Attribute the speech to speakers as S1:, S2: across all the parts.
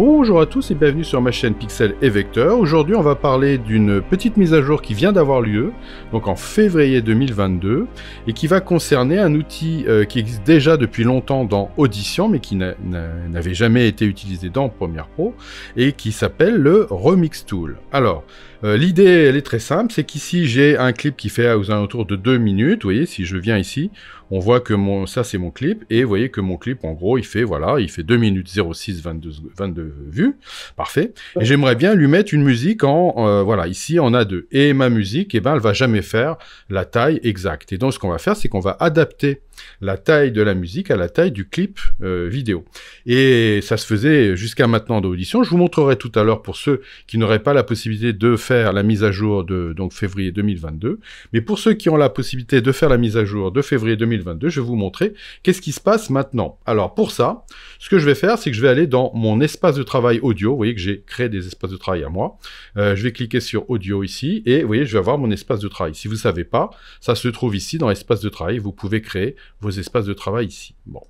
S1: Bonjour à tous et bienvenue sur ma chaîne Pixel et Vecteur. Aujourd'hui on va parler d'une petite mise à jour qui vient d'avoir lieu, donc en février 2022, et qui va concerner un outil qui existe déjà depuis longtemps dans Audition, mais qui n'avait jamais été utilisé dans Premiere Pro, et qui s'appelle le Remix Tool. Alors, l'idée elle est très simple, c'est qu'ici j'ai un clip qui fait aux alentours de 2 minutes, vous voyez, si je viens ici, on voit que ça c'est mon clip, et vous voyez que mon clip en gros il fait 2 minutes 06, 22 vues, parfait, et j'aimerais bien lui mettre une musique en, voilà, ici en A2, et ma musique, eh ben, elle va jamais faire la taille exacte, et donc ce qu'on va faire c'est qu'on va adapter la taille de la musique à la taille du clip vidéo, et ça se faisait jusqu'à maintenant d'Audition. Je vous montrerai tout à l'heure pour ceux qui n'auraient pas la possibilité de faire la mise à jour de donc février 2022, mais pour ceux qui ont la possibilité de faire la mise à jour de février 2022, je vais vous montrer qu'est-ce qui se passe maintenant. Alors pour ça, ce que je vais faire, c'est que je vais aller dans mon espace de travail audio. Vous voyez que j'ai créé des espaces de travail à moi. Je vais cliquer sur audio ici, et vous voyez, je vais avoir mon espace de travail. Si vous ne savez pas, ça se trouve ici dans l'espace de travail. Vous pouvez créer vos espaces de travail ici. Bon.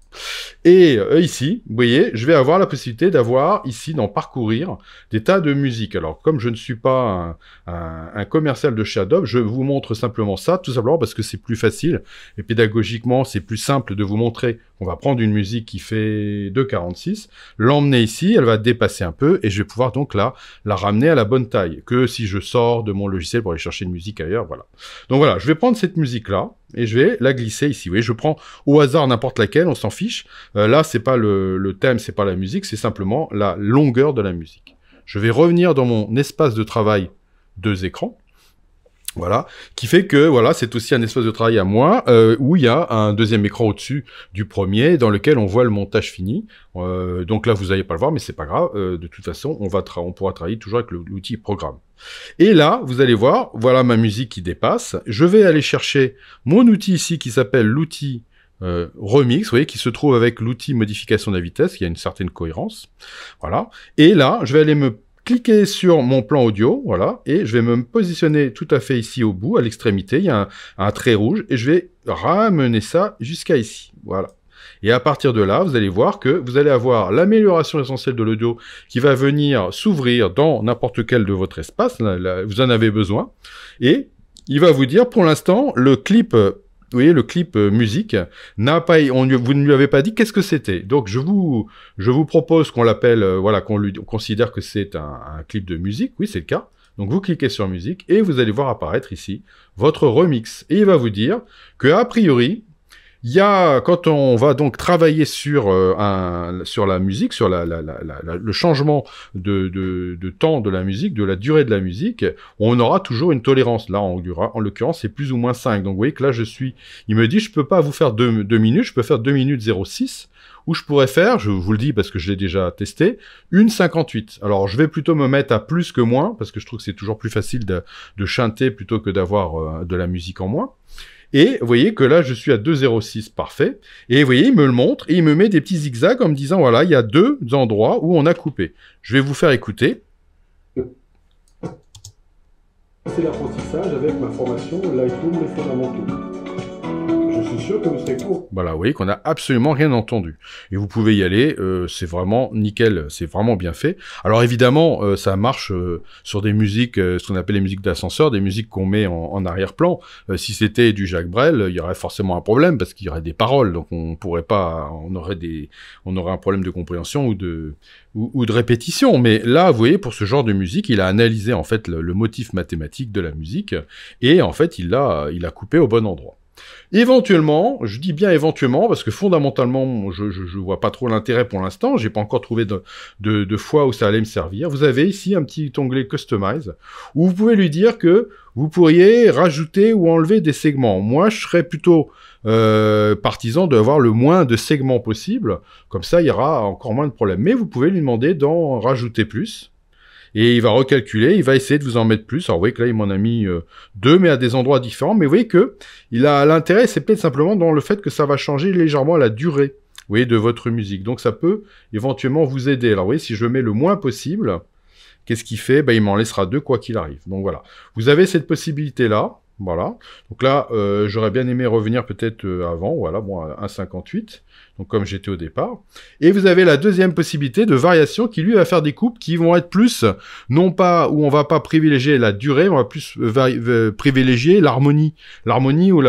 S1: Et ici, vous voyez, je vais avoir la possibilité d'avoir ici, dans parcourir, des tas de musiques. Alors, comme je ne suis pas un commercial de chez Adobe, je vous montre simplement ça, tout simplement parce que c'est plus facile, et pédagogiquement, c'est plus simple de vous montrer qu'on va prendre une musique qui fait 2,46, l'emmener ici, elle va dépasser un peu, et je vais pouvoir donc la ramener à la bonne taille, que si je sors de mon logiciel pour aller chercher une musique ailleurs, voilà. Donc voilà, je vais prendre cette musique-là, et je vais la glisser ici. Vous voyez, je prends au hasard n'importe laquelle, on s'en fiche. Là, c'est pas le thème, c'est pas la musique, c'est simplement la longueur de la musique. Je vais revenir dans mon espace de travail 2 écrans. Voilà, qui fait que voilà, c'est aussi un espace de travail à moi où il y a un deuxième écran au-dessus du premier dans lequel on voit le montage fini. Donc là, vous n'allez pas le voir, mais c'est pas grave. De toute façon, on pourra travailler toujours avec l'outil programme. Et là, vous allez voir, voilà ma musique qui dépasse. Je vais aller chercher mon outil ici qui s'appelle l'outil Remix, vous voyez, qui se trouve avec l'outil modification de la vitesse, qui a une certaine cohérence. Voilà. Et là, je vais aller cliquer sur mon plan audio, voilà, et je vais me positionner tout à fait ici au bout, à l'extrémité, il y a un trait rouge, et je vais ramener ça jusqu'à ici, voilà. Et à partir de là, vous allez voir que vous allez avoir l'amélioration essentielle de l'audio qui va venir s'ouvrir dans n'importe quel de votre espace, là, vous en avez besoin, et il va vous dire, pour l'instant, le clip... Vous voyez, le clip musique n'a pas, vous ne lui avez pas dit qu'est-ce que c'était. Donc je vous propose qu'on l'appelle, voilà, qu'on considère que c'est un clip de musique. Oui, c'est le cas. Donc vous cliquez sur musique et vous allez voir apparaître ici votre remix. Et il va vous dire que a priori, il y a, quand on va donc travailler sur la musique, sur le changement de temps de la musique, de la durée de la musique, on aura toujours une tolérance. Là, en l'occurrence, c'est plus ou moins 5. Donc, vous voyez que là, il me dit, je peux pas vous faire 2 minutes, je peux faire 2 minutes 06, ou je pourrais faire, je vous le dis parce que je l'ai déjà testé, une 58. Alors, je vais plutôt me mettre à plus que moins, parce que je trouve que c'est toujours plus facile de chanter plutôt que d'avoir de la musique en moins. Et vous voyez que là, je suis à 2,06, parfait. Et vous voyez, il me le montre et il me met des petits zigzags en me disant, voilà, il y a 2 endroits où on a coupé. Je vais vous faire écouter.
S2: C'est l'apprentissage avec ma formation Lightroom les fondamentaux. Je suis sûr que vous serez court.
S1: Voilà, vous voyez qu'on n'a absolument rien entendu. Et vous pouvez y aller, c'est vraiment nickel, c'est vraiment bien fait. Alors évidemment, ça marche sur des musiques, ce qu'on appelle les musiques d'ascenseur, des musiques qu'on met en arrière-plan. Si c'était du Jacques Brel, il y aurait forcément un problème, parce qu'il y aurait des paroles, donc on pourrait pas, on aurait un problème de compréhension ou de répétition. Mais là, vous voyez, pour ce genre de musique, il a analysé en fait le motif mathématique de la musique, et en fait, il l'a coupé au bon endroit. Éventuellement, je dis bien éventuellement, parce que fondamentalement, je vois pas trop l'intérêt pour l'instant, j'ai pas encore trouvé de fois où ça allait me servir. Vous avez ici un petit onglet Customize, où vous pouvez lui dire que vous pourriez rajouter ou enlever des segments. Moi, je serais plutôt partisan d'avoir le moins de segments possible, comme ça, il y aura encore moins de problèmes. Mais vous pouvez lui demander d'en rajouter plus. Et il va recalculer, il va essayer de vous en mettre plus. Alors vous voyez que là, il m'en a mis 2, mais à des endroits différents. Mais vous voyez que il a l'intérêt, c'est peut-être simplement dans le fait que ça va changer légèrement la durée, vous voyez, de votre musique. Donc ça peut éventuellement vous aider. Alors vous voyez, si je mets le moins possible, qu'est-ce qu'il fait? Ben, il m'en laissera 2 quoi qu'il arrive. Donc voilà. Vous avez cette possibilité-là. Voilà. Donc là, j'aurais bien aimé revenir peut-être avant, voilà, bon, à 1,58, donc comme j'étais au départ. Et vous avez la deuxième possibilité de variation qui, lui, va faire des coupes qui vont être plus, non pas, où on va pas privilégier la durée, on va plus privilégier l'harmonie. L'harmonie ou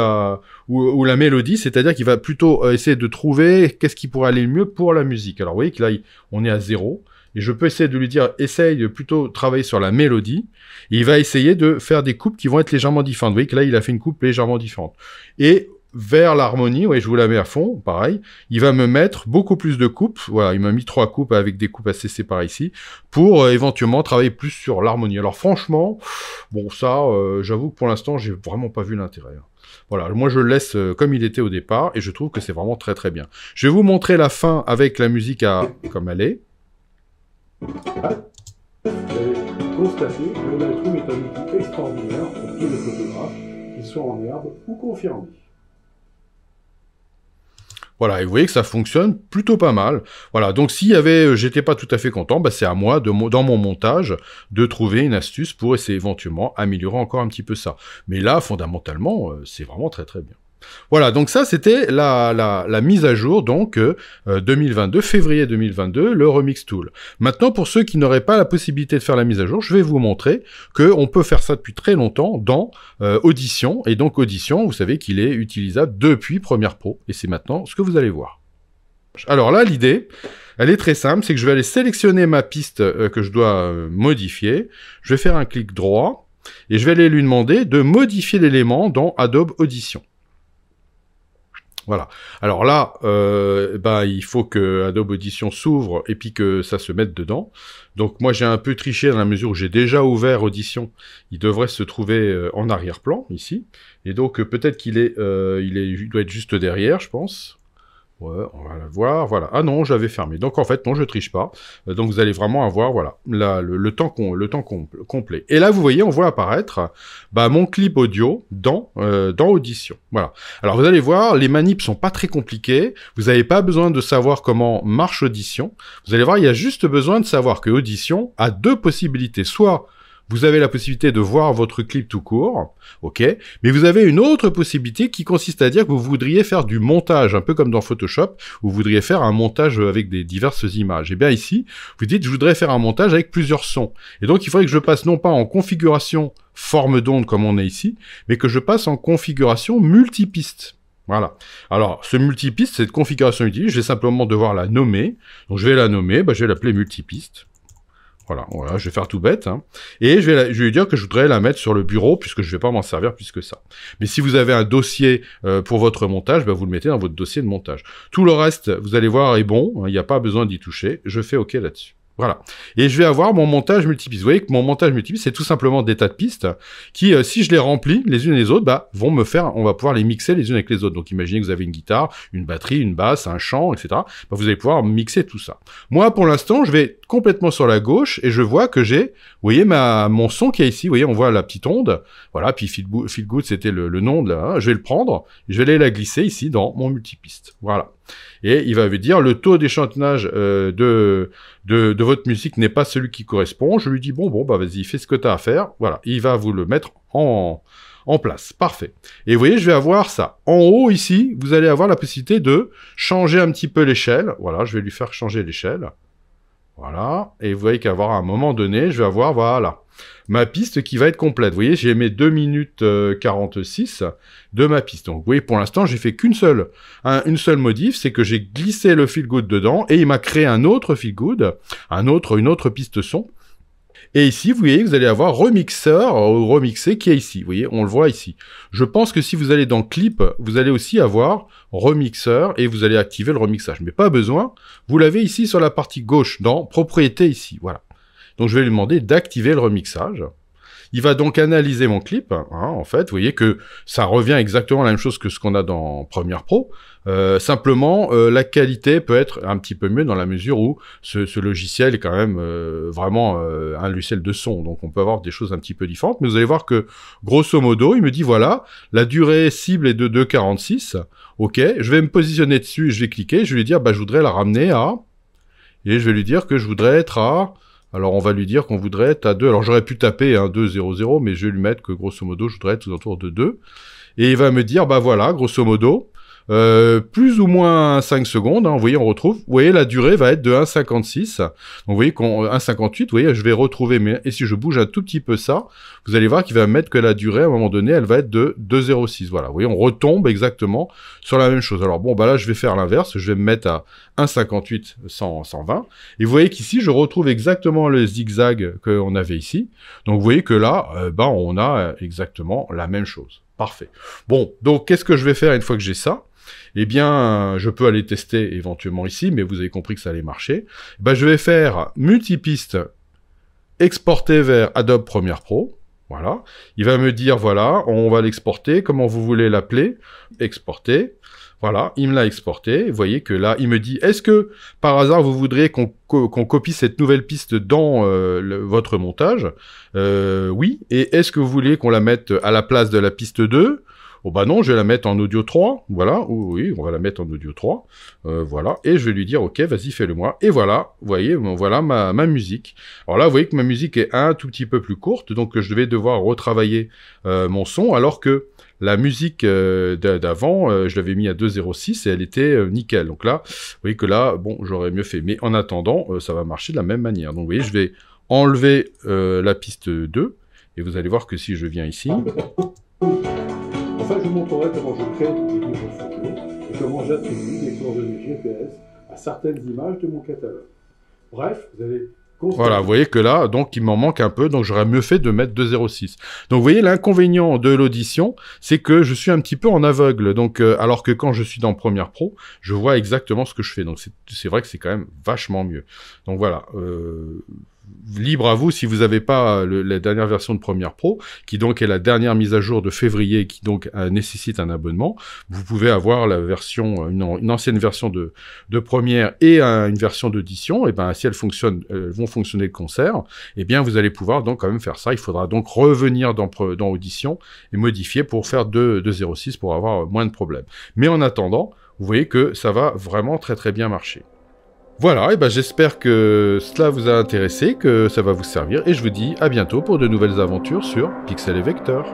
S1: ou la mélodie, c'est-à-dire qu'il va plutôt essayer de trouver qu'est-ce qui pourrait aller le mieux pour la musique. Alors, vous voyez que là, on est à 0. Et je peux essayer de lui dire, essaye de plutôt travailler sur la mélodie. Et il va essayer de faire des coupes qui vont être légèrement différentes. Vous voyez que là, il a fait une coupe légèrement différente. Et vers l'harmonie, ouais, je vous la mets à fond, pareil. Il va me mettre beaucoup plus de coupes. Voilà, il m'a mis 3 coupes avec des coupes assez séparées ici, pour éventuellement travailler plus sur l'harmonie. Alors franchement, bon ça, j'avoue que pour l'instant, j'ai vraiment pas vu l'intérêt. Voilà, moi je le laisse comme il était au départ, et je trouve que c'est vraiment très très bien. Je vais vous montrer la fin avec la musique comme elle est.
S2: Constatez que Lightroom est un outil extraordinaire pour tous les photographes, qu'ils soient en herbe ou confirmés.
S1: Voilà, et vous voyez que ça fonctionne plutôt pas mal. Voilà, donc s'il y avait, j'étais pas tout à fait content, bah c'est à moi, dans mon montage, de trouver une astuce pour essayer éventuellement améliorer encore un petit peu ça. Mais là, fondamentalement, c'est vraiment très très bien. Voilà, donc ça c'était la mise à jour, donc 2022, février 2022, le Remix Tool. Maintenant, pour ceux qui n'auraient pas la possibilité de faire la mise à jour, je vais vous montrer qu'on peut faire ça depuis très longtemps dans Audition. Et donc Audition, vous savez qu'il est utilisable depuis Premiere Pro. Et c'est maintenant ce que vous allez voir. Alors là, l'idée, elle est très simple, c'est que je vais aller sélectionner ma piste que je dois modifier. Je vais faire un clic droit et je vais aller lui demander de modifier l'élément dans Adobe Audition. Voilà. Alors là, il faut que Adobe Audition s'ouvre et puis que ça se mette dedans. Donc moi j'ai un peu triché dans la mesure où j'ai déjà ouvert Audition. Il devrait se trouver en arrière-plan ici. Et donc peut-être qu'il il doit être juste derrière, je pense. Ouais, on va la voir, voilà. Ah non, j'avais fermé. Donc en fait, non, je triche pas. Donc vous allez vraiment avoir, voilà, le temps complet. Et là, vous voyez, on voit apparaître mon clip audio dans Audition. Voilà. Alors vous allez voir, les manips sont pas très compliquées. Vous n'avez pas besoin de savoir comment marche Audition. Vous allez voir, il y a juste besoin de savoir que Audition a 2 possibilités. Soit vous avez la possibilité de voir votre clip tout court, ok, mais vous avez une autre possibilité qui consiste à dire que vous voudriez faire du montage, un peu comme dans Photoshop, où vous voudriez faire un montage avec des diverses images. Et bien ici, vous dites, je voudrais faire un montage avec plusieurs sons. Et donc, il faudrait que je passe non pas en configuration forme d'onde comme on est ici, mais que je passe en configuration multipiste. Voilà. Alors, ce multipiste, cette configuration utile, je vais simplement devoir la nommer. Donc, je vais la nommer, je vais l'appeler multipiste. Voilà, je vais faire tout bête, hein. Et je vais lui dire que je voudrais la mettre sur le bureau, puisque je vais pas m'en servir plus que ça. Mais si vous avez un dossier pour votre montage, vous le mettez dans votre dossier de montage. Tout le reste, vous allez voir, est bon, il n'y a pas besoin d'y toucher, je fais OK là-dessus. Voilà. Et je vais avoir mon montage multipiste. Vous voyez que mon montage multipiste, c'est tout simplement des tas de pistes qui, si je les remplis les unes les autres, on va pouvoir les mixer les unes avec les autres. Donc imaginez que vous avez une guitare, une batterie, une basse, un chant, etc. Vous allez pouvoir mixer tout ça. Moi, pour l'instant, je vais complètement sur la gauche et je vois que j'ai, vous voyez, mon son qui est ici. Vous voyez, on voit la petite onde. Voilà, puis Feel Good, c'était le nom de là. Je vais le prendre, je vais aller la glisser ici dans mon multipiste. Voilà. Et il va vous dire le taux d'échantillonnage de votre musique n'est pas celui qui correspond. Je lui dis vas-y, fais ce que tu as à faire. Voilà, il va vous le mettre en place. Parfait. Et vous voyez, je vais avoir ça. En haut ici, vous allez avoir la possibilité de changer un petit peu l'échelle. Voilà, je vais lui faire changer l'échelle. Voilà, et vous voyez qu'à un moment donné, je vais avoir, voilà, ma piste qui va être complète. Vous voyez, j'ai mes 2 minutes 46 de ma piste. Donc, vous voyez, pour l'instant, j'ai fait une seule modif, c'est que j'ai glissé le feel good dedans, et il m'a créé un autre feel good, une autre piste son. Et ici, vous voyez, vous allez avoir remixeur ou remixé qui est ici. Vous voyez, on le voit ici. Je pense que si vous allez dans clip, vous allez aussi avoir remixeur et vous allez activer le remixage. Mais pas besoin. Vous l'avez ici sur la partie gauche dans propriété ici. Voilà. Donc, je vais lui demander d'activer le remixage. Il va donc analyser mon clip, hein, en fait. Vous voyez que ça revient exactement la même chose que ce qu'on a dans Premiere Pro. Simplement, la qualité peut être un petit peu mieux dans la mesure où ce logiciel est quand même vraiment un logiciel de son. Donc, on peut avoir des choses un petit peu différentes. Mais vous allez voir que, grosso modo, il me dit, voilà, la durée cible est de 2,46. OK, je vais me positionner dessus, je vais cliquer, je vais lui dire, je voudrais la ramener à... Et je vais lui dire que je voudrais être à Alors on va lui dire qu'on voudrait être à 2. Alors j'aurais pu taper 2, 0, 0, mais je vais lui mettre que grosso modo, je voudrais être aux alentours de 2. Et il va me dire, bah voilà, grosso modo, plus ou moins 5 secondes, hein, vous voyez, on retrouve, vous voyez, la durée va être de 1,56, donc vous voyez, 1,58, vous voyez, je vais retrouver, et si je bouge un tout petit peu ça, vous allez voir qu'il va me mettre que la durée, à un moment donné, elle va être de 2,06, voilà, vous voyez, on retombe exactement sur la même chose. Alors bon, bah là, je vais faire l'inverse, je vais me mettre à 1,58, 120, et vous voyez qu'ici, je retrouve exactement le zigzag qu'on avait ici, donc vous voyez que là, on a exactement la même chose. Parfait. Bon, donc qu'est-ce que je vais faire une fois que j'ai ça? Eh bien, je peux aller tester éventuellement ici, mais vous avez compris que ça allait marcher. Je vais faire multipiste, exporter vers Adobe Premiere Pro. Voilà. Il va me dire, voilà, on va l'exporter, comment vous voulez l'appeler? Exporter. Voilà, il me l'a exporté. Vous voyez que là, il me dit, est-ce que, par hasard, vous voudriez qu'on copie cette nouvelle piste dans votre montage? Oui. Et est-ce que vous voulez qu'on la mette à la place de la piste 2? Oh bah non, je vais la mettre en audio 3, voilà, oui, on va la mettre en audio 3, voilà, et je vais lui dire, ok, vas-y, fais-le moi, et voilà, vous voyez, voilà ma musique. Alors là, vous voyez que ma musique est un tout petit peu plus courte, donc je vais devoir retravailler mon son, alors que la musique d'avant, je l'avais mis à 2,06 et elle était nickel. Donc là, vous voyez que là, bon, j'aurais mieux fait, mais en attendant, ça va marcher de la même manière. Donc vous voyez, je vais enlever la piste 2, et vous allez voir que si je viens ici...
S2: Enfin, je vous montrerai comment je crée des images photos et comment j'attribue des coordonnées GPS à certaines images de mon catalogue. Bref, vous allez constater...
S1: Voilà, vous voyez que là, donc, il m'en manque un peu, donc j'aurais mieux fait de mettre 2,06. Donc, vous voyez, l'inconvénient de l'audition, c'est que je suis un petit peu en aveugle, donc, alors que quand je suis dans Premiere Pro, je vois exactement ce que je fais, donc c'est vrai que c'est quand même vachement mieux. Donc, voilà, libre à vous si vous n'avez pas la dernière version de Premiere Pro, qui donc est la dernière mise à jour de février, qui donc nécessite un abonnement. Vous pouvez avoir la version, une ancienne version de Premiere et une version d'audition. Et ben si elles fonctionnent, elles vont fonctionner de concert. Et bien vous allez pouvoir donc quand même faire ça. Il faudra donc revenir dans Audition et modifier pour faire 2.06 pour avoir moins de problèmes. Mais en attendant, vous voyez que ça va vraiment très très bien marcher. Voilà, et ben j'espère que cela vous a intéressé, que ça va vous servir, et je vous dis à bientôt pour de nouvelles aventures sur Pixel et Vector.